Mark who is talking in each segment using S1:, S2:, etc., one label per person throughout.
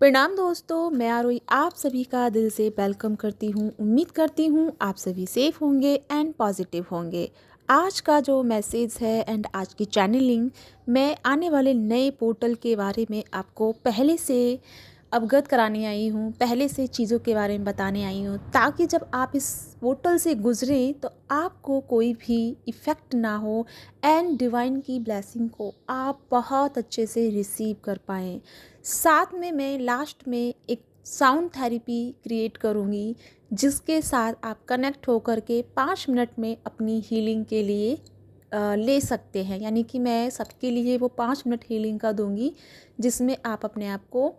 S1: प्रणाम दोस्तों, मैं आरोही आप सभी का दिल से वेलकम करती हूँ। उम्मीद करती हूँ आप सभी सेफ होंगे एंड पॉजिटिव होंगे। आज का जो मैसेज है एंड आज की चैनलिंग, मैं आने वाले नए पोर्टल के बारे में आपको पहले से अवगत कराने आई हूँ, पहले से चीज़ों के बारे में बताने आई हूँ, ताकि जब आप इस पोर्टल से गुजरें तो आपको कोई भी इफ़ेक्ट ना हो एंड डिवाइन की ब्लेसिंग को आप बहुत अच्छे से रिसीव कर पाएँ। साथ में मैं लास्ट में एक साउंड थेरेपी क्रिएट करूँगी, जिसके साथ आप कनेक्ट होकर के 5 मिनट में अपनी हीलिंग के लिए ले सकते हैं। यानी कि मैं सबके लिए वो 5 मिनट हीलिंग का दूँगी, जिसमें आप अपने आप को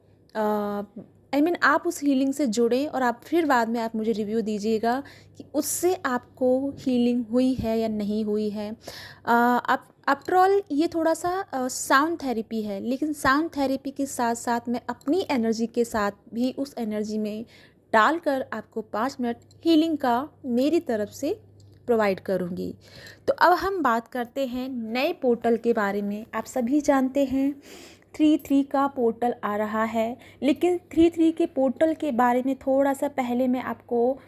S1: आप उस हीलिंग से जुड़ें और आप फिर बाद में आप मुझे रिव्यू दीजिएगा कि उससे आपको हीलिंग हुई है या नहीं हुई है। आप आफ्टर ऑल ये थोड़ा सा साउंड थेरेपी है, लेकिन साउंड थेरेपी के साथ साथ मैं अपनी एनर्जी के साथ भी उस एनर्जी में डालकर आपको 5 मिनट हीलिंग का मेरी तरफ से प्रोवाइड करूँगी। तो अब हम बात करते हैं नए पोर्टल के बारे में। आप सभी जानते हैं 3-3 का पोर्टल आ रहा है, लेकिन 3-3 के पोर्टल के बारे में थोड़ा सा पहले मैं आपको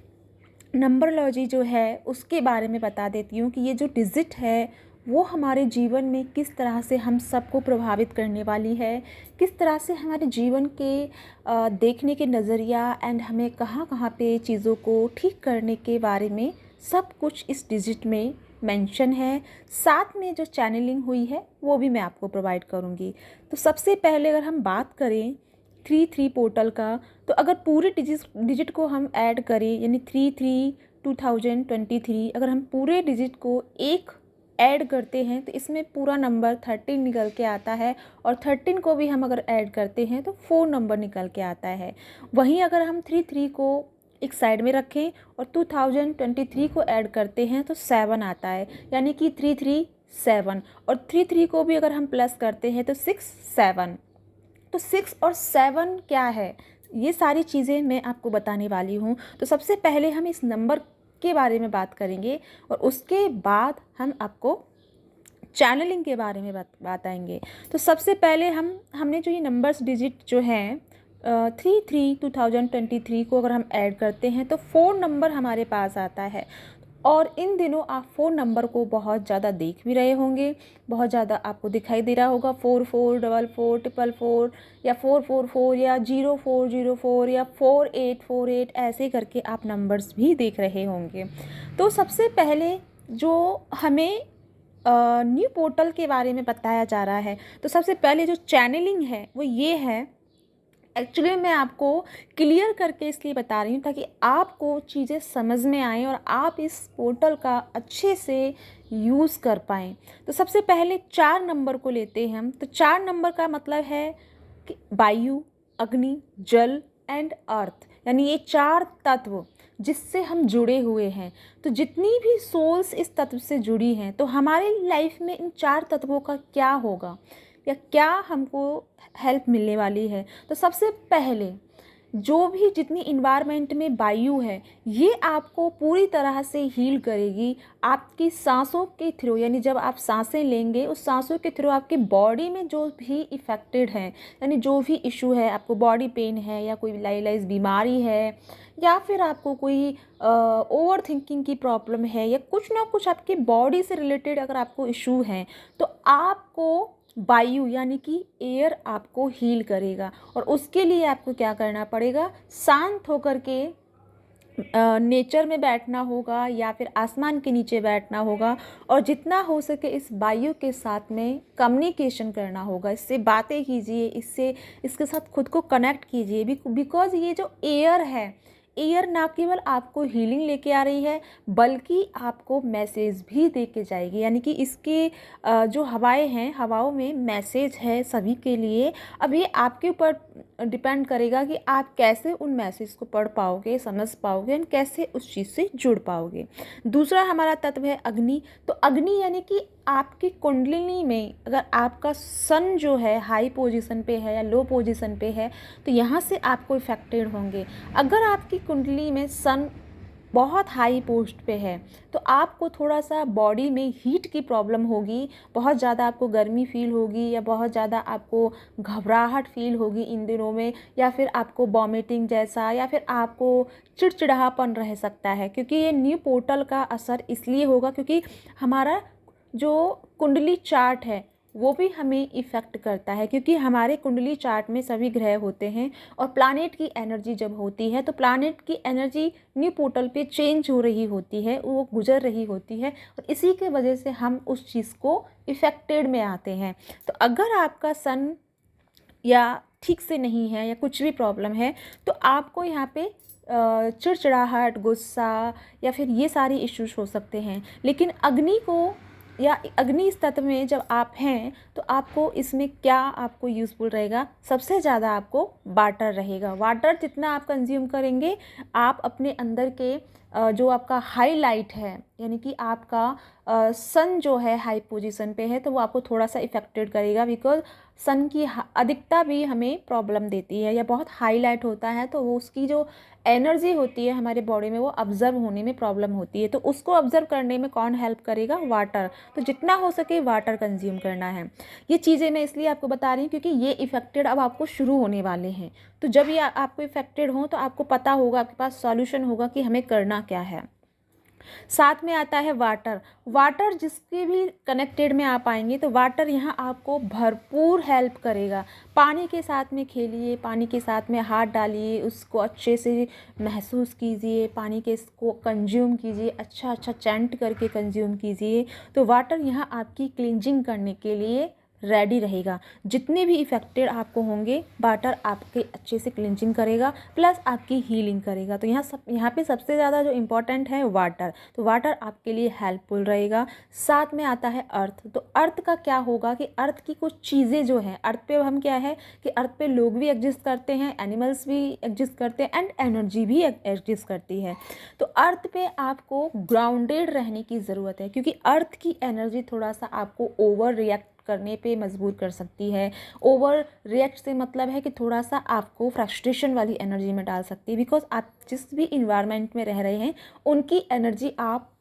S1: नंबरलॉजी जो है उसके बारे में बता देती हूँ कि ये जो डिजिट है वो हमारे जीवन में किस तरह से हम सबको प्रभावित करने वाली है, किस तरह से हमारे जीवन के देखने के नज़रिया एंड हमें कहाँ कहाँ पे चीज़ों को ठीक करने के बारे में सब कुछ इस डिजिट में मेंशन है। साथ में जो चैनलिंग हुई है वो भी मैं आपको प्रोवाइड करूँगी। तो सबसे पहले अगर हम बात करें 3-3 पोर्टल का, तो अगर पूरे डिजिट को हम ऐड करें, यानी 3-3 2023, अगर हम पूरे डिजिट को एक ऐड करते हैं तो इसमें पूरा नंबर 13 निकल के आता है, और 13 को भी हम अगर ऐड करते हैं तो 4 नंबर निकल के आता है। वहीं अगर हम 3-3 को एक साइड में रखें और 2023 को ऐड करते हैं तो 7 आता है, यानी कि 3-3-7, और 3-3 को भी अगर हम प्लस करते हैं तो 6-7। तो 6 और 7 क्या है, ये सारी चीज़ें मैं आपको बताने वाली हूँ। तो सबसे पहले हम इस नंबर के बारे में बात करेंगे और उसके बाद हम आपको चैनलिंग के बारे में बताएंगे। तो सबसे पहले हमने जो ये नंबर्स डिजिट जो हैं 3-3 2023 को अगर हम ऐड करते हैं तो 4 नंबर हमारे पास आता है। और इन दिनों आप 4 नंबर को बहुत ज़्यादा देख भी रहे होंगे, बहुत ज़्यादा आपको दिखाई दे रहा होगा। 44 44 444 या 444 या 0404 या 4848 ऐसे करके आप नंबर्स भी देख रहे होंगे। तो सबसे पहले जो हमें न्यू पोर्टल के बारे में बताया जा रहा है, तो सबसे पहले जो चैनलिंग है वो ये है। एक्चुअली मैं आपको क्लियर करके इसलिए बता रही हूँ ताकि आपको चीज़ें समझ में आएँ और आप इस पोर्टल का अच्छे से यूज़ कर पाएँ। तो सबसे पहले 4 नंबर को लेते हैं हम। तो 4 नंबर का मतलब है कि वायु, अग्नि, जल एंड अर्थ, यानी ये 4 तत्व जिससे हम जुड़े हुए हैं। तो जितनी भी सोल्स इस तत्व से जुड़ी हैं, तो हमारी लाइफ में इन 4 तत्वों का क्या होगा या क्या हमको हेल्प मिलने वाली है। तो सबसे पहले जो भी जितनी इन्वायरमेंट में वायु है, ये आपको पूरी तरह से हील करेगी आपकी सांसों के थ्रू। यानी जब आप सांसें लेंगे, उस सांसों के थ्रू आपकी बॉडी में जो भी इफ़ेक्टेड है, यानी जो भी इशू है, आपको बॉडी पेन है या कोई लाइलाइज बीमारी है या फिर आपको कोई ओवर थिंकिंग की प्रॉब्लम है या कुछ ना कुछ आपकी बॉडी से रिलेटेड अगर आपको इशू है, तो आपको वायु यानी कि एयर आपको हील करेगा। और उसके लिए आपको क्या करना पड़ेगा, शांत होकर के नेचर में बैठना होगा या फिर आसमान के नीचे बैठना होगा, और जितना हो सके इस वायु के साथ में कम्युनिकेशन करना होगा। इससे बातें कीजिए, इसके साथ खुद को कनेक्ट कीजिए। बिकॉज ये जो एयर है, एयर ना केवल आपको हीलिंग लेके आ रही है बल्कि आपको मैसेज भी दे के जाएगी। यानी कि इसके जो हवाएं हैं, हवाओं में मैसेज है सभी के लिए। अब ये आपके ऊपर डिपेंड करेगा कि आप कैसे उन मैसेज को पढ़ पाओगे, समझ पाओगे और कैसे उस चीज़ से जुड़ पाओगे। दूसरा हमारा तत्व है अग्नि। तो अग्नि यानी कि आपकी कुंडलिनी में अगर आपका सन जो है हाई पोजीशन पे है या लो पोजीशन पे है, तो यहाँ से आपको इफेक्टेड होंगे। अगर आपकी कुंडली में सन बहुत हाई पोस्ट पे है, तो आपको थोड़ा सा बॉडी में हीट की प्रॉब्लम होगी, बहुत ज़्यादा आपको गर्मी फील होगी या बहुत ज़्यादा आपको घबराहट फील होगी इन दिनों में, या फिर आपको वॉमिटिंग जैसा, या फिर आपको चिड़चिड़ापन रह सकता है। क्योंकि ये न्यू पोर्टल का असर इसलिए होगा क्योंकि हमारा जो कुंडली चार्ट है वो भी हमें इफ़ेक्ट करता है, क्योंकि हमारे कुंडली चार्ट में सभी ग्रह होते हैं और प्लैनेट की एनर्जी जब होती है तो प्लैनेट की एनर्जी न्यू पोर्टल पे चेंज हो रही होती है, वो गुजर रही होती है, और इसी के वजह से हम उस चीज़ को इफ़ेक्टेड में आते हैं। तो अगर आपका सन या ठीक से नहीं है या कुछ भी प्रॉब्लम है तो आपको यहाँ पे चिड़चिड़ाहट, गुस्सा या फिर ये सारी इश्यूज हो सकते हैं। लेकिन अग्नि को या अग्नि इस तत्व में जब आप हैं तो आपको इसमें क्या आपको यूज़फुल रहेगा, सबसे ज़्यादा आपको वाटर रहेगा। वाटर जितना आप कंज्यूम करेंगे, आप अपने अंदर के जो आपका हाईलाइट है, यानी कि आपका सन जो है हाई पोजीशन पे है, तो वो आपको थोड़ा सा इफ़ेक्टेड करेगा, बिकॉज सन की अधिकता भी हमें प्रॉब्लम देती है या बहुत हाईलाइट होता है, तो वो उसकी जो एनर्जी होती है हमारे बॉडी में वो ऑब्ज़र्व होने में प्रॉब्लम होती है। तो उसको ऑब्ज़र्व करने में कौन हेल्प करेगा? वाटर। तो जितना हो सके वाटर कंज्यूम करना है। ये चीज़ें मैं इसलिए आपको बता रही हूँ क्योंकि ये इफ़ेक्टेड अब आपको शुरू होने वाले हैं। तो जब ये आपको इफ़ेक्टेड हो तो आपको पता होगा, आपके पास सॉल्यूशन होगा कि हमें करना क्या है। साथ में आता है वाटर। वाटर जिसके भी कनेक्टेड में आप आएंगे तो वाटर यहाँ आपको भरपूर हेल्प करेगा। पानी के साथ में खेलिए, पानी के साथ में हाथ डालिए, उसको अच्छे से महसूस कीजिए, पानी के इसको कंज्यूम कीजिए, अच्छा अच्छा चैंट करके कंज्यूम कीजिए। तो वाटर यहाँ आपकी क्लींजिंग करने के लिए रेडी रहेगा। जितने भी इफ़ेक्टेड आपको होंगे, वाटर आपके अच्छे से क्लिंजिंग करेगा प्लस आपकी हीलिंग करेगा। तो यहाँ पे सबसे ज़्यादा जो इम्पोर्टेंट है वाटर, तो वाटर आपके लिए हेल्पफुल रहेगा। साथ में आता है अर्थ। तो अर्थ का क्या होगा कि अर्थ की कुछ चीज़ें जो हैं, अर्थ पे हम क्या है कि अर्थ पे लोग भी एग्जिस्ट करते हैं, एनिमल्स भी एग्जिस्ट करते हैं एंड एनर्जी भी एग्जिस्ट करती है। तो अर्थ पे आपको ग्राउंडेड रहने की ज़रूरत है, क्योंकि अर्थ की एनर्जी थोड़ा सा आपको ओवर रिएक्ट करने पे मजबूर कर सकती है। ओवर रिएक्ट से मतलब है कि थोड़ा सा आपको फ्रस्ट्रेशन वाली एनर्जी में डाल सकती है, बिकॉज आप जिस भी इन्वायरमेंट में रह रहे हैं उनकी एनर्जी आप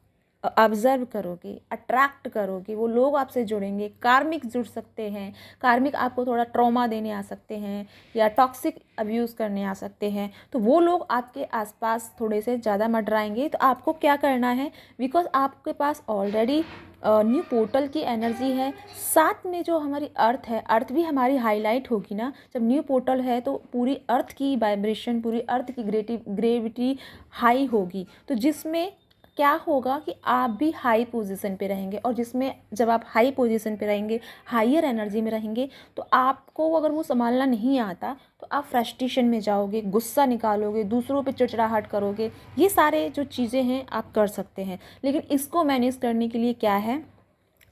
S1: ऑब्ज़र्व करोगे, अट्रैक्ट करोगे, वो लोग आपसे जुड़ेंगे, कार्मिक जुड़ सकते हैं, कार्मिक आपको थोड़ा ट्रॉमा देने आ सकते हैं या टॉक्सिक अब्यूज़ करने आ सकते हैं। तो वो लोग आपके आसपास थोड़े से ज़्यादा मंडराएंगे। तो आपको क्या करना है, बिकॉज आपके पास ऑलरेडी न्यू पोर्टल की एनर्जी है, साथ में जो हमारी अर्थ है, अर्थ भी हमारी हाईलाइट होगी ना। जब न्यू पोर्टल है तो पूरी अर्थ की वाइब्रेशन, पूरी अर्थ की ग्रेविटी हाई होगी, तो जिसमें क्या होगा कि आप भी हाई पोजीशन पे रहेंगे, और जिसमें जब आप हाई पोजीशन पे रहेंगे, हायर एनर्जी में रहेंगे, तो आपको अगर वो संभालना नहीं आता तो आप फ्रस्ट्रेशन में जाओगे, गुस्सा निकालोगे, दूसरों पे चिड़चिड़ाहट करोगे। ये सारे जो चीज़ें हैं आप कर सकते हैं। लेकिन इसको मैनेज करने के लिए क्या है,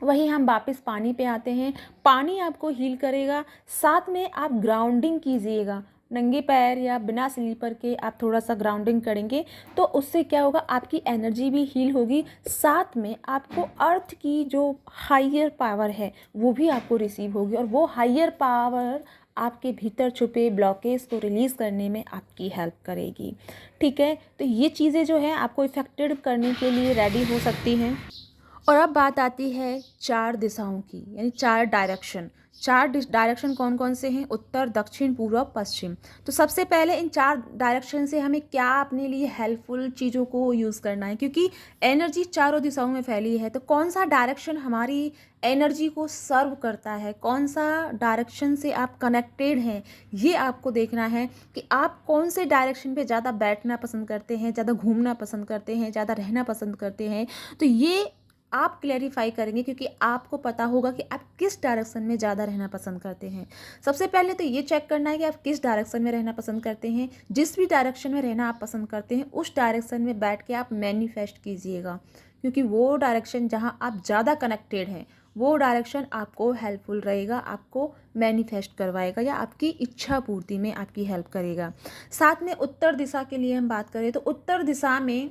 S1: वही हम वापस पानी पे आते हैं। पानी आपको हील करेगा, साथ में आप ग्राउंडिंग कीजिएगा। नंगे पैर या बिना स्लीपर के आप थोड़ा सा ग्राउंडिंग करेंगे तो उससे क्या होगा, आपकी एनर्जी भी हील होगी, साथ में आपको अर्थ की जो हायर पावर है वो भी आपको रिसीव होगी, और वो हायर पावर आपके भीतर छुपे ब्लॉकेज को रिलीज़ करने में आपकी हेल्प करेगी। ठीक है, तो ये चीज़ें जो हैं आपको इफ़ेक्टेड करने के लिए रेडी हो सकती हैं। और अब बात आती है 4 दिशाओं की, यानी 4 डायरेक्शन। 4 डायरेक्शन कौन कौन से हैं? उत्तर, दक्षिण, पूर्व, पश्चिम। तो सबसे पहले इन 4 डायरेक्शन से हमें क्या अपने लिए हेल्पफुल चीज़ों को यूज़ करना है, क्योंकि एनर्जी चारों दिशाओं में फैली है। तो कौन सा डायरेक्शन हमारी एनर्जी को सर्व करता है, कौन सा डायरेक्शन से आप कनेक्टेड हैं, ये आपको देखना है कि आप कौन से डायरेक्शन पे ज़्यादा बैठना पसंद करते हैं, ज़्यादा घूमना पसंद करते हैं, ज़्यादा रहना पसंद करते हैं। तो ये आप क्लैरिफाई करेंगे, क्योंकि आपको पता होगा कि आप किस डायरेक्शन में ज़्यादा रहना पसंद करते हैं। सबसे पहले तो ये चेक करना है कि आप किस डायरेक्शन में रहना पसंद करते हैं। जिस भी डायरेक्शन में रहना आप पसंद करते हैं उस डायरेक्शन में बैठ के आप मैनिफेस्ट कीजिएगा, क्योंकि वो डायरेक्शन जहाँ आप ज़्यादा कनेक्टेड हैं वो डायरेक्शन आपको हेल्पफुल रहेगा, आपको मैनिफेस्ट करवाएगा या आपकी इच्छा पूर्ति में आपकी हेल्प करेगा। साथ में उत्तर दिशा के लिए हम बात करें तो उत्तर दिशा में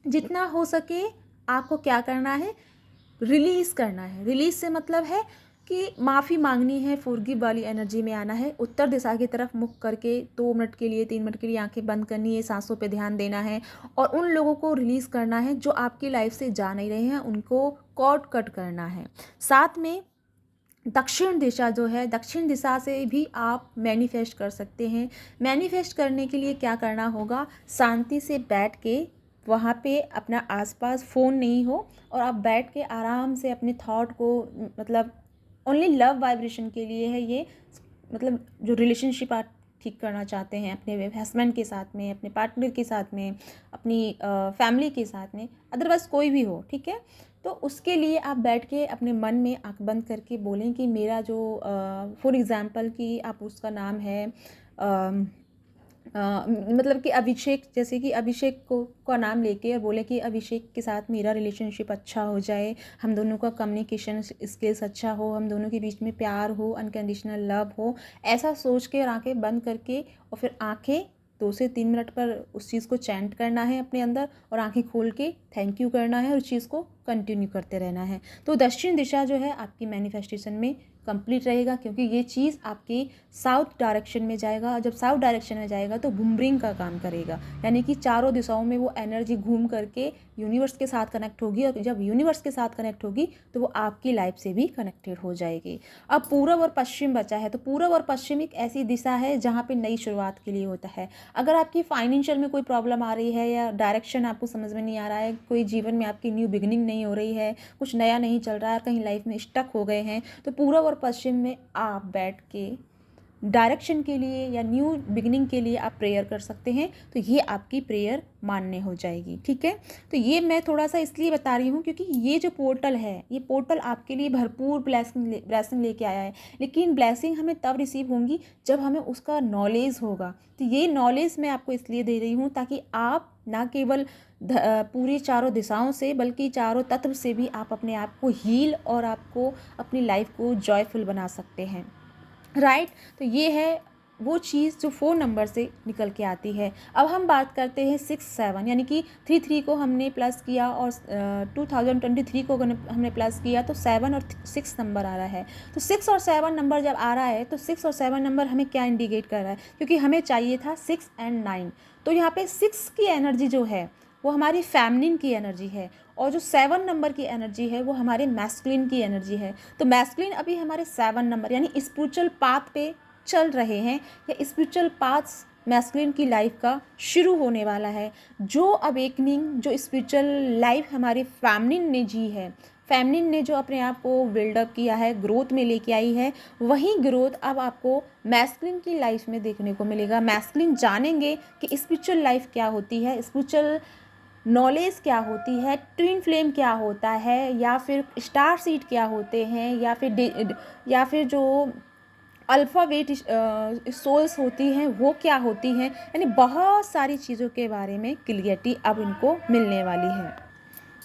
S1: जितना हो सके आपको क्या करना है, रिलीज़ करना है। रिलीज़ से मतलब है कि माफ़ी मांगनी है, फॉरगिव वाली एनर्जी में आना है। उत्तर दिशा की तरफ मुख करके 2 मिनट के लिए 3 मिनट के लिए आंखें बंद करनी है, सांसों पे ध्यान देना है और उन लोगों को रिलीज़ करना है जो आपकी लाइफ से जा नहीं रहे हैं, उनको कॉर्ड कट करना है। साथ में दक्षिण दिशा जो है, दक्षिण दिशा से भी आप मैनिफेस्ट कर सकते हैं। मैनिफेस्ट करने के लिए क्या करना होगा, शांति से बैठ के वहाँ पे अपना आसपास फ़ोन नहीं हो और आप बैठ के आराम से अपने थॉट को, मतलब ओनली लव वाइब्रेशन के लिए है ये, मतलब जो रिलेशनशिप आप ठीक करना चाहते हैं अपने हस्बैंड के साथ में, अपने पार्टनर के साथ में, अपनी फैमिली के साथ में, अदरवाइज़ कोई भी हो, ठीक है। तो उसके लिए आप बैठ के अपने मन में आँख बंद करके बोलें कि मेरा जो फॉर एग्ज़ाम्पल कि आप उसका नाम है मतलब कि अभिषेक, जैसे कि अभिषेक को का नाम लेके और बोले कि अभिषेक के साथ मेरा रिलेशनशिप अच्छा हो जाए, हम दोनों का कम्युनिकेशन स्किल्स अच्छा हो, हम दोनों के बीच में प्यार हो, अनकंडीशनल लव हो, ऐसा सोच के और आंखें बंद करके और फिर आंखें 2 से 3 मिनट पर उस चीज़ को चैंट करना है अपने अंदर और आंखें खोल के थैंक यू करना है और उस चीज़ को कंटिन्यू करते रहना है। तो दक्षिण दिशा जो है आपकी मैनिफेस्टेशन में कंप्लीट रहेगा, क्योंकि ये चीज़ आपके साउथ डायरेक्शन में जाएगा और जब साउथ डायरेक्शन में जाएगा तो बूमरिंग का काम करेगा, यानी कि चारों दिशाओं में वो एनर्जी घूम करके यूनिवर्स के साथ कनेक्ट होगी और जब यूनिवर्स के साथ कनेक्ट होगी तो वो आपकी लाइफ से भी कनेक्टेड हो जाएगी। अब पूरब और पश्चिम बचा है, तो पूरब और पश्चिम एक ऐसी दिशा है जहाँ पे नई शुरुआत के लिए होता है। अगर आपकी फाइनेंशियल में कोई प्रॉब्लम आ रही है या डायरेक्शन आपको समझ में नहीं आ रहा है, कोई जीवन में आपकी न्यू बिगिनिंग नहीं हो रही है, कुछ नया नहीं चल रहा है, कहीं लाइफ में स्टक हो गए हैं, तो पूरब और पश्चिम में आप बैठ के डायरेक्शन के लिए या न्यू बिगिनिंग के लिए आप प्रेयर कर सकते हैं। तो ये आपकी प्रेयर मान्य हो जाएगी, ठीक है। तो ये मैं थोड़ा सा इसलिए बता रही हूँ क्योंकि ये जो पोर्टल है, ये पोर्टल आपके लिए भरपूर ब्लेसिंग लेके आया है, लेकिन ब्लेसिंग हमें तब रिसीव होंगी जब हमें उसका नॉलेज होगा। तो ये नॉलेज मैं आपको इसलिए दे रही हूँ ताकि आप ना केवल पूरी चारों दिशाओं से बल्कि चारों तत्व से भी आप अपने आप को हील और आपको अपनी लाइफ को जॉयफुल बना सकते हैं, राइट। तो ये है वो चीज़ जो 4 नंबर से निकल के आती है। अब हम बात करते हैं 6 7, यानी कि 3 को हमने प्लस किया और 2023 को हमने प्लस किया तो 7 और 6 नंबर आ रहा है। तो 6 और 7 नंबर जब आ रहा है तो 6 और 7 नंबर हमें क्या इंडिकेट कर रहा है, क्योंकि हमें चाहिए था 6 और 9। तो यहाँ पे 6 की एनर्जी जो है वो हमारी फेमिनिन की एनर्जी है और जो 7 नंबर की एनर्जी है वो हमारे मैस्कुलिन की एनर्जी है। तो मैस्कुलिन अभी हमारे 7 नंबर यानी स्पिरिचुअल पाथ पे चल रहे हैं या स्पिरिचुअल पाथ मैस्कुलिन की लाइफ का शुरू होने वाला है। जो अवेकनिंग, जो स्पिरिचुअल लाइफ हमारी फेमिनिन ने जी है, फेमिनिन ने जो अपने आप को बिल्डअप किया है, ग्रोथ में लेके आई है, वही ग्रोथ अब आपको मैस्कुलिन की लाइफ में देखने को मिलेगा। मैस्कुलिन जानेंगे कि स्पिरिचुअल लाइफ क्या होती है, स्पिरिचुअल नॉलेज क्या होती है, ट्विन फ्लेम क्या होता है, या फिर स्टार सीड क्या होते हैं, या फिर जो अल्फ़ाबेट सोल्स होती हैं वो क्या होती हैं, यानी बहुत सारी चीज़ों के बारे में क्लियरिटी अब इनको मिलने वाली है।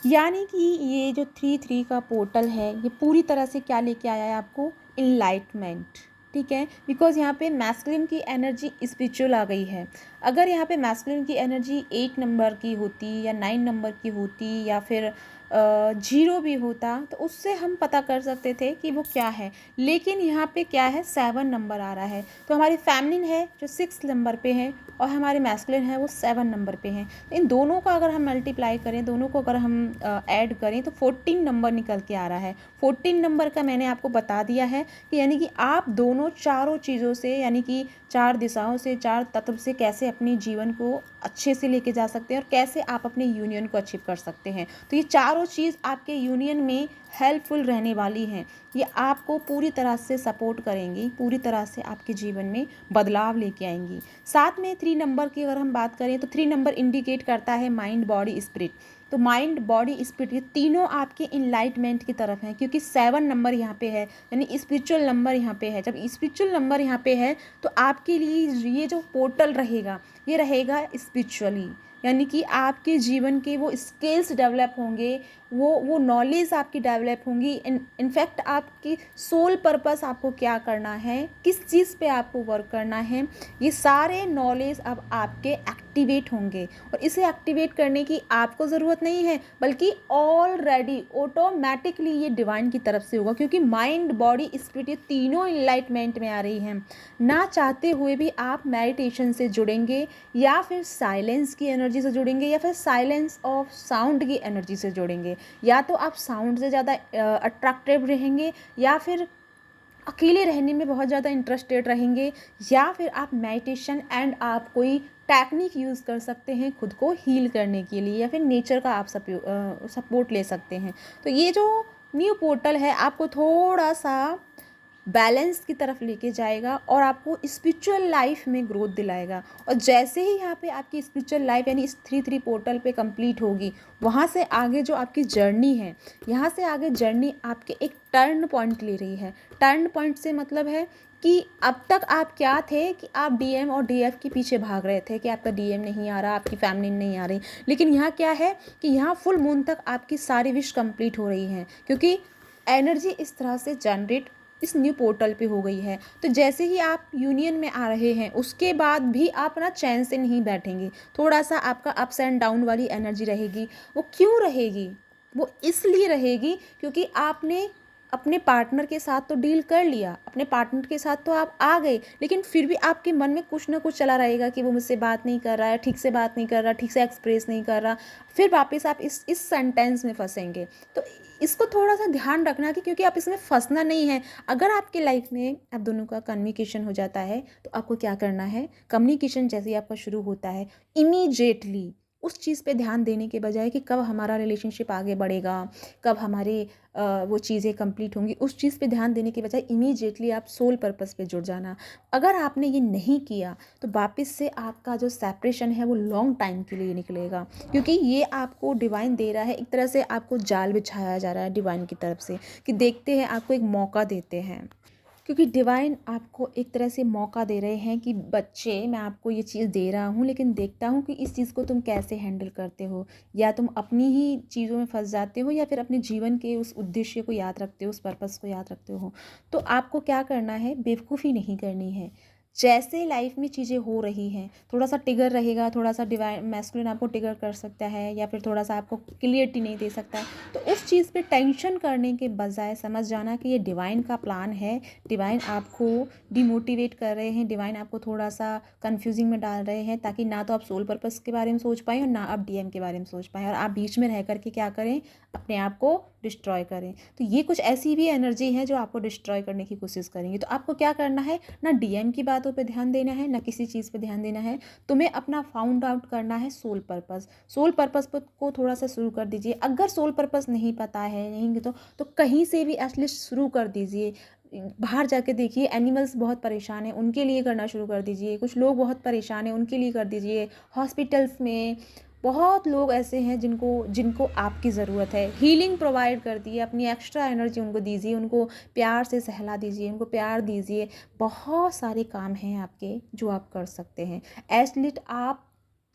S1: यानी कि ये जो 3 का पोर्टल है ये पूरी तरह से क्या लेके आया है आपको, इनलाइटमेंट, ठीक है। बिकॉज यहाँ पे मैस्कुलिन की एनर्जी स्पिरिचुअल आ गई है। अगर यहाँ पे मैस्कुलिन की एनर्जी 8 नंबर की होती या 9 नंबर की होती या फिर 0 भी होता तो उससे हम पता कर सकते थे कि वो क्या है, लेकिन यहाँ पे क्या है, 7 नंबर आ रहा है। तो हमारी फेमिनिन है जो 6 नंबर पे है और हमारे मैस्कुलिन है वो 7 नंबर पे हैं। इन दोनों का अगर हम मल्टीप्लाई करें, दोनों को अगर हम ऐड करें तो 14 नंबर निकल के आ रहा है। 14 नंबर का मैंने आपको बता दिया है कि यानी कि आप दोनों चारों चीज़ों से, यानी कि 4 दिशाओं से, 4 तत्व से कैसे अपने जीवन को अच्छे से लेके जा सकते हैं और कैसे आप अपने यूनियन को अचीव कर सकते हैं। तो ये चारों चीज़ आपके यूनियन में हेल्पफुल रहने वाली हैं। ये आपको पूरी तरह से सपोर्ट करेंगी, पूरी तरह से आपके जीवन में बदलाव लेके आएंगी। साथ में 3 नंबर की अगर हम बात करें तो 3 नंबर इंडिकेट करता है माइंड, बॉडी, स्पिरिट। तो माइंड, बॉडी, स्पिरिट ये तीनों आपके इनलाइटमेंट की तरफ हैं, क्योंकि 7 नंबर यहाँ पे है, यानी स्पिरिचुअल नंबर यहाँ पे है। जब स्पिरिचुअल नंबर यहाँ पे है तो आपके लिए ये जो पोर्टल रहेगा ये रहेगा स्पिरिचुअली, यानी कि आपके जीवन के वो स्किल्स डेवलप होंगे, वो नॉलेज आपकी डेवलप होंगी। इनफैक्ट आपकी सोल पर्पस, आपको क्या करना है, किस चीज़ पे आपको वर्क करना है, ये सारे नॉलेज अब आपके एक्टिवेट होंगे। और इसे एक्टिवेट करने की आपको ज़रूरत नहीं है, बल्कि ऑलरेडी ऑटोमेटिकली ये डिवाइन की तरफ से होगा, क्योंकि माइंड, बॉडी, स्पिरिट ये तीनों इनलाइटमेंट में आ रही हैं। ना चाहते हुए भी आप मेडिटेशन से जुड़ेंगे, या फिर साइलेंस की एनर्जी से जुड़ेंगे, या फिर साइलेंस ऑफ साउंड की एनर्जी से जुड़ेंगे। या तो आप साउंड से ज़्यादा अट्रैक्टिव रहेंगे, या फिर अकेले रहने में बहुत ज़्यादा इंटरेस्टेड रहेंगे, या फिर आप मेडिटेशन एंड आप कोई टेक्निक यूज़ कर सकते हैं खुद को हील करने के लिए, या फिर नेचर का आप सपोर्ट ले सकते हैं। तो ये जो न्यू पोर्टल है आपको थोड़ा सा बैलेंस की तरफ लेके जाएगा और आपको स्पिरिचुअल लाइफ में ग्रोथ दिलाएगा। और जैसे ही यहाँ पे आपकी स्पिरिचुअल लाइफ यानी इस 3-3 पोर्टल पे कंप्लीट होगी, वहाँ से आगे जो आपकी जर्नी है, यहाँ से आगे जर्नी आपके एक टर्न पॉइंट ले रही है। टर्न पॉइंट से मतलब है कि अब तक आप क्या थे कि आप डीएम और डीएफ के पीछे भाग रहे थे कि आपका डीएम नहीं आ रहा, आपकी फैमिली नहीं आ रही। लेकिन यहाँ क्या है कि यहाँ फुल मून तक आपकी सारी विश कंप्लीट हो रही हैं, क्योंकि एनर्जी इस तरह से जनरेट इस न्यू पोर्टल पे हो गई है। तो जैसे ही आप यूनियन में आ रहे हैं, उसके बाद भी आप ना चैन से नहीं बैठेंगे। थोड़ा सा आपका अप्स एंड डाउन वाली एनर्जी रहेगी। वो क्यों रहेगी? वो इसलिए रहेगी क्योंकि आपने अपने पार्टनर के साथ तो डील कर लिया, अपने पार्टनर के साथ तो आप आ गए, लेकिन फिर भी आपके मन में कुछ ना कुछ चला रहेगा कि वो मुझसे बात नहीं कर रहा है, ठीक से बात नहीं कर रहा, ठीक से एक्सप्रेस नहीं कर रहा। फिर वापस आप इस सेंटेंस में फंसेंगे। तो इसको थोड़ा सा ध्यान रखना कि क्योंकि आप इसमें फंसना नहीं है। अगर आपके लाइफ में आप दोनों का कम्युनिकेशन हो जाता है, तो आपको क्या करना है, कम्युनिकेशन जैसे ही आपका शुरू होता है, इमीडिएटली उस चीज़ पे ध्यान देने के बजाय कि कब हमारा रिलेशनशिप आगे बढ़ेगा, कब हमारे वो चीज़ें कंप्लीट होंगी, उस चीज़ पे ध्यान देने के बजाय इमीडिएटली आप सोल पर्पस पे जुड़ जाना। अगर आपने ये नहीं किया तो वापस से आपका जो सेपरेशन है वो लॉन्ग टाइम के लिए निकलेगा, क्योंकि ये आपको डिवाइन दे रहा है, एक तरह से आपको जाल बिछाया जा रहा है डिवाइन की तरफ से कि देखते हैं, आपको एक मौका देते हैं। क्योंकि डिवाइन आपको एक तरह से मौका दे रहे हैं कि बच्चे, मैं आपको ये चीज़ दे रहा हूँ, लेकिन देखता हूँ कि इस चीज़ को तुम कैसे हैंडल करते हो। या तुम अपनी ही चीज़ों में फंस जाते हो, या फिर अपने जीवन के उस उद्देश्य को याद रखते हो, उस पर्पस को याद रखते हो। तो आपको क्या करना है, बेवकूफ़ी नहीं करनी है। जैसे लाइफ में चीज़ें हो रही हैं, थोड़ा सा टिगर रहेगा, थोड़ा सा डिवाइन मैस्कुलिन आपको टिगर कर सकता है, या फिर थोड़ा सा आपको क्लियरिटी नहीं दे सकता है, तो उस चीज़ पे टेंशन करने के बजाय समझ जाना कि ये डिवाइन का प्लान है। डिवाइन आपको डिमोटिवेट कर रहे हैं, डिवाइन आपको थोड़ा सा कंफ्यूजिंग में डाल रहे हैं, ताकि ना तो आप सोल पर्पस के बारे में सोच पाएँ और ना आप डीएम के बारे में सोच पाएँ, और आप बीच में रह करके क्या करें, अपने आप को डिस्ट्रॉय करें। तो ये कुछ ऐसी भी एनर्जी है जो आपको डिस्ट्रॉय करने की कोशिश करेंगी। तो आपको क्या करना है, ना डीएम की बातों पे ध्यान देना है, ना किसी चीज़ पे ध्यान देना है। तुम्हें अपना फाउंड आउट करना है सोल पर्पस। सोल पर्पस को थोड़ा सा शुरू कर दीजिए। अगर सोल पर्पस नहीं पता है, नहीं तो कहीं से भी एटलीस्ट शुरू कर दीजिए। बाहर जाके देखिए, एनिमल्स बहुत परेशान हैं, उनके लिए करना शुरू कर दीजिए। कुछ लोग बहुत परेशान हैं, उनके लिए कर दीजिए। हॉस्पिटल्स में बहुत लोग ऐसे हैं जिनको जिनको आपकी ज़रूरत है। हीलिंग प्रोवाइड कर दिए, अपनी एक्स्ट्रा एनर्जी उनको दीजिए, उनको प्यार से सहला दीजिए, उनको प्यार दीजिए। बहुत सारे काम हैं आपके जो आप कर सकते हैं। एटलीस्ट आप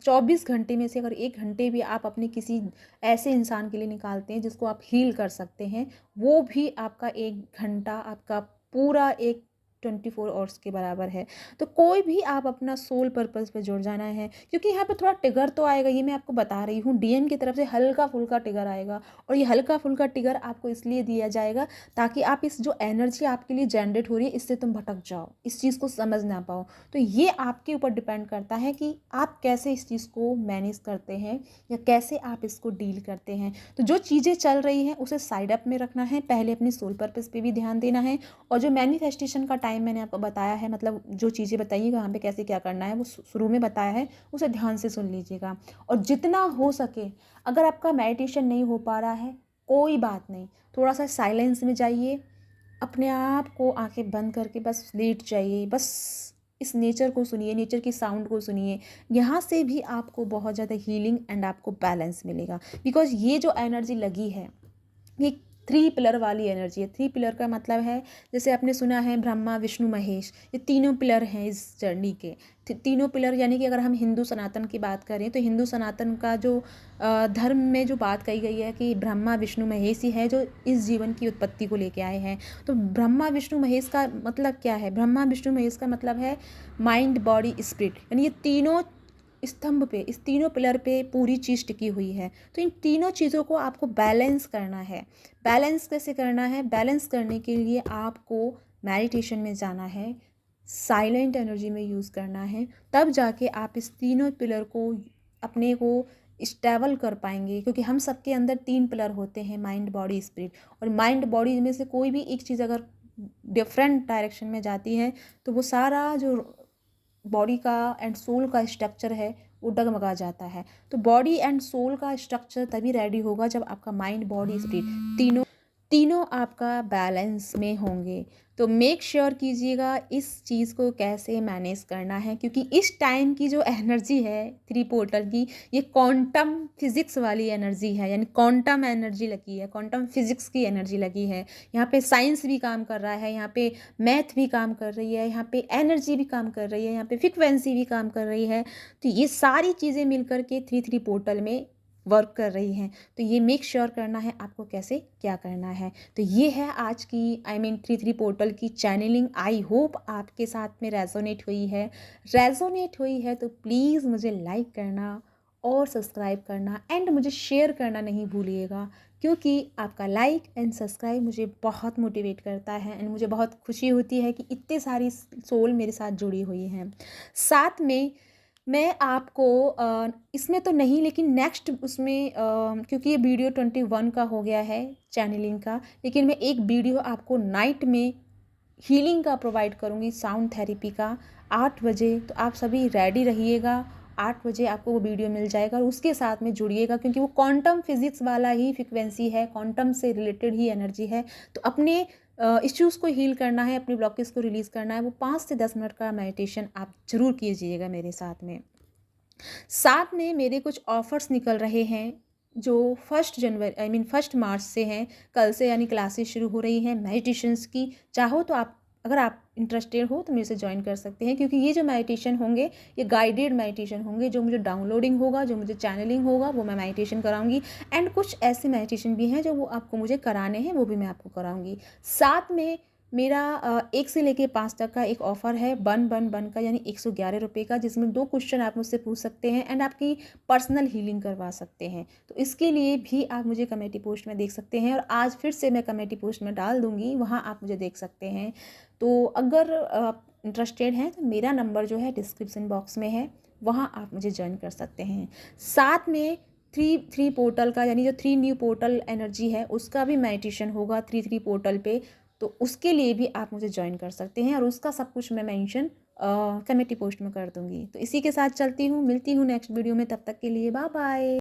S1: 24 घंटे में से अगर 1 घंटे भी आप अपने किसी ऐसे इंसान के लिए निकालते हैं जिसको आप हील कर सकते हैं, वो भी आपका 1 घंटा, आपका पूरा एक 24 आवर्स के बराबर है। तो कोई भी आप अपना सोल पर्पस पे जुड़ जाना है, क्योंकि यहाँ पे थोड़ा टिगर तो आएगा, ये मैं आपको बता रही हूँ। डीएम की तरफ से हल्का फुल्का टिगर आएगा, और ये हल्का फुल्का टिगर आपको इसलिए दिया जाएगा ताकि आप इस जो एनर्जी आपके लिए जनरेट हो रही है, इससे तुम भटक जाओ, इस चीज़ को समझ ना पाओ। तो ये आपके ऊपर डिपेंड करता है कि आप कैसे इस चीज़ को मैनेज करते हैं, या कैसे आप इसको डील करते हैं। तो जो चीज़ें चल रही हैं उसे साइड अप में रखना है, पहले अपनी सोल पर्पस पे भी ध्यान देना है। और जो मैनिफेस्टेशन का टाइम मैंने आपको बताया है, मतलब जो चीज़ें बताइए वहाँ पे कैसे क्या करना है, वो शुरू में बताया है, उसे ध्यान से सुन लीजिएगा। और जितना हो सके, अगर आपका मेडिटेशन नहीं हो पा रहा है, कोई बात नहीं, थोड़ा सा साइलेंस में जाइए, अपने आप को आंखें बंद करके बस लेट जाइए, बस इस नेचर को सुनिए, नेचर की साउंड को सुनिए। यहाँ से भी आपको बहुत ज़्यादा हीलिंग एंड आपको बैलेंस मिलेगा। बिकॉज ये जो एनर्जी लगी है, ये 3 पिलर वाली एनर्जी है। 3 पिलर का मतलब है, जैसे आपने सुना है ब्रह्मा विष्णु महेश, ये तीनों पिलर हैं इस जर्नी के। तीनों पिलर यानी कि अगर हम हिंदू सनातन की बात करें, तो हिंदू सनातन का जो धर्म में जो बात कही गई है कि ब्रह्मा विष्णु महेश ही है जो इस जीवन की उत्पत्ति को लेके आए हैं। तो ब्रह्मा विष्णु महेश का मतलब क्या है? ब्रह्मा विष्णु महेश का मतलब है माइंड, बॉडी, स्पिरिट, यानी ये तीनों स्तंभ पे, इस तीनों पिलर पे पूरी चीज़ टिकी हुई है। तो इन तीनों चीज़ों को आपको बैलेंस करना है। बैलेंस कैसे करना है? बैलेंस करने के लिए आपको मेडिटेशन में जाना है, साइलेंट एनर्जी में यूज़ करना है, तब जाके आप इस तीनों पिलर को अपने को स्टेबल कर पाएंगे। क्योंकि हम सबके अंदर 3 पिलर होते हैं, माइंड, बॉडी, स्पिरिट। और माइंड बॉडी में से कोई भी एक चीज़ अगर डिफरेंट डायरेक्शन में जाती है तो वो सारा जो बॉडी का एंड सोल का स्ट्रक्चर है वो डगमगा जाता है। तो बॉडी एंड सोल का स्ट्रक्चर तभी रेडी होगा जब आपका माइंड, बॉडी, स्पिरिट तीनों तीनों आपका बैलेंस में होंगे। तो मेक श्योर कीजिएगा इस चीज़ को कैसे मैनेज करना है, क्योंकि इस टाइम की जो एनर्जी है 3 पोर्टल की, ये क्वांटम फिजिक्स वाली एनर्जी है, यानी क्वांटम एनर्जी लगी है, क्वांटम फिजिक्स की एनर्जी लगी है। यहाँ पे साइंस भी काम कर रहा है, यहाँ पे मैथ भी काम कर रही है, यहाँ पे एनर्जी भी काम कर रही है, यहाँ पे फ्रिक्वेंसी भी काम कर रही है। तो ये सारी चीज़ें मिलकर के 3 पोर्टल में वर्क कर रही हैं। तो ये मेक श्योर करना है आपको कैसे क्या करना है। तो ये है आज की 3 पोर्टल की चैनलिंग। आई होप आपके साथ में रेजोनेट हुई है तो प्लीज़ मुझे लाइक करना और सब्सक्राइब करना एंड मुझे शेयर करना नहीं भूलिएगा, क्योंकि आपका लाइक एंड सब्सक्राइब मुझे बहुत मोटिवेट करता है एंड मुझे बहुत खुशी होती है कि इतने सारी सोल मेरे साथ जुड़ी हुई हैं। साथ में मैं आपको इसमें तो नहीं, लेकिन नेक्स्ट उसमें क्योंकि ये वीडियो 21 का हो गया है चैनलिंग का, लेकिन मैं एक वीडियो आपको नाइट में हीलिंग का प्रोवाइड करूँगी, साउंड थेरेपी का, 8 बजे। तो आप सभी रेडी रहिएगा, 8 बजे आपको वो वीडियो मिल जाएगा और उसके साथ में जुड़िएगा, क्योंकि वो क्वांटम फिजिक्स वाला ही फ्रिक्वेंसी है, क्वांटम से रिलेटेड ही एनर्जी है। तो अपने इश्यूज़ को हील करना है, अपने ब्लॉकेज को रिलीज़ करना है। वो 5 से 10 मिनट का मेडिटेशन आप ज़रूर कीजिएगा मेरे साथ में। साथ में मेरे कुछ ऑफ़र्स निकल रहे हैं जो 1 मार्च से हैं, कल से, यानी क्लासेस शुरू हो रही हैं मेडिटेशंस की। चाहो तो आप, अगर आप इंटरेस्टेड हो तो मेरे से ज्वाइन कर सकते हैं, क्योंकि ये जो मेडिटेशन होंगे ये गाइडेड मेडिटेशन होंगे। जो मुझे डाउनलोडिंग होगा, जो मुझे चैनलिंग होगा, वो मैं मेडिटेशन कराऊंगी। एंड कुछ ऐसे मेडिटेशन भी हैं जो वो आपको मुझे कराने हैं, वो भी मैं आपको कराऊंगी। साथ में मेरा 1 से लेके 5 तक का एक ऑफ़र है, बन का, यानी 111 रुपये का, जिसमें 2 क्वेश्चन आप मुझसे पूछ सकते हैं एंड आपकी पर्सनल हीलिंग करवा सकते हैं। तो इसके लिए भी आप मुझे कमेटी पोस्ट में देख सकते हैं, और आज फिर से मैं कमेटी पोस्ट में डाल दूँगी, वहाँ आप मुझे देख सकते हैं। तो अगर आप इंटरेस्टेड हैं तो मेरा नंबर जो है डिस्क्रिप्शन बॉक्स में है, वहाँ आप मुझे ज्वाइन कर सकते हैं। साथ में थ्री पोर्टल का, यानी जो 3 न्यू पोर्टल एनर्जी है उसका भी मेडिटेशन होगा 3 पोर्टल पे। तो उसके लिए भी आप मुझे ज्वाइन कर सकते हैं, और उसका सब कुछ मैं मेंशन कमेटी पोस्ट में कर दूँगी। तो इसी के साथ चलती हूँ, मिलती हूँ नेक्स्ट वीडियो में, तब तक के लिए बाय बाय।